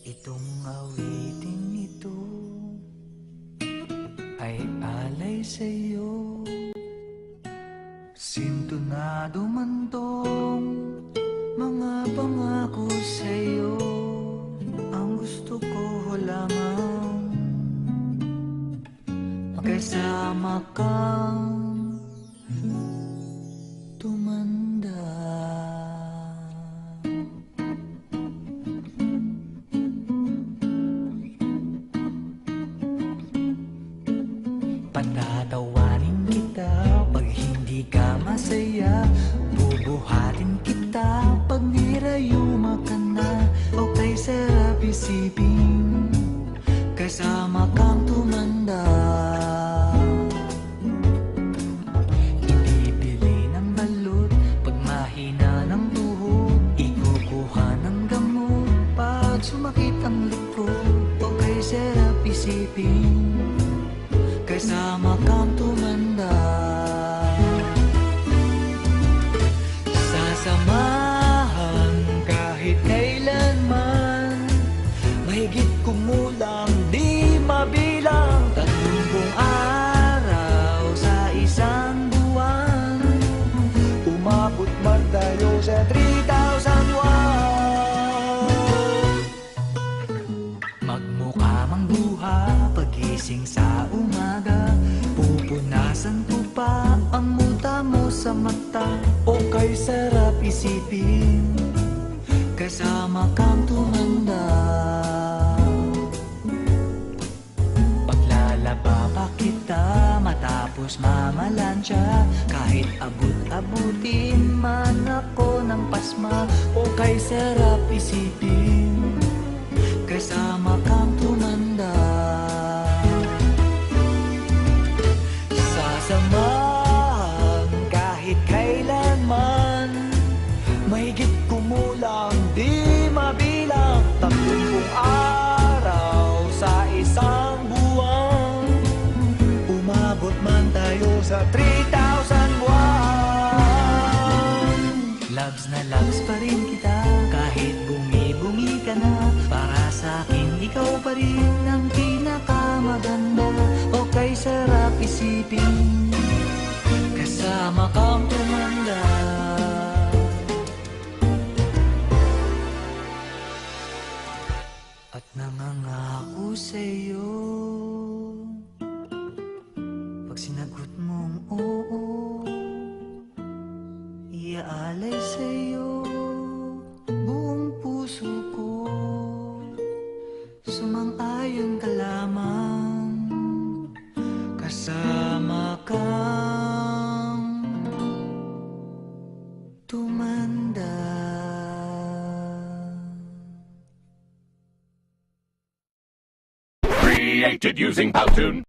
Itong awitin ito ay alay sa'yo. Sintonado man tong mga pangako sa'yo. Ang gusto ko lamang magkasama kang tumanda. Patatawarin kita pag hindi ka masaya. Bubuhatin kita pag nirayuma ka na. Okay, sarap isipin kasama kang tumanda. Ibibili ng balot pag mahina ng tuhod. Ikukuha ng gamot pag sumakit ang likod. Okay, sarap isipin kasama kang tumanda. Sasamahan kahit kailanman, mahigit kumulang di mabilang. 30 araw sa isang buwan, umabot man tayo sa 3,000 won. Magmukha mang buha pagising sa umaga, pupunasan ko pa ang muta mo sa mata. Okay, sarap isipin kasama kang tumanda. Paglalaba pa kita matapos mamalansya, kahit abut-abutin man ako ng pasma. Okay, sarap isipin kasama kang tumanda. Sasamahan kahit kailanman, mahigit kumulang di mabilang. 30 araw sa isang buwan, umabot man tayo sa 3,000 buwan. Loves na loves pa rin kita kahit bungi-bungi ka na. Para sa akin ikaw pa rin ang pinakamaganda. Okay, sarap isipin kasama kang tumanda. At nangangako sa'yo, pag sinagot mong oo, iaalay sa'yo buong puso ko. Sumang-ayon ka lamang kasama kang tumanda. Created using Powtoon.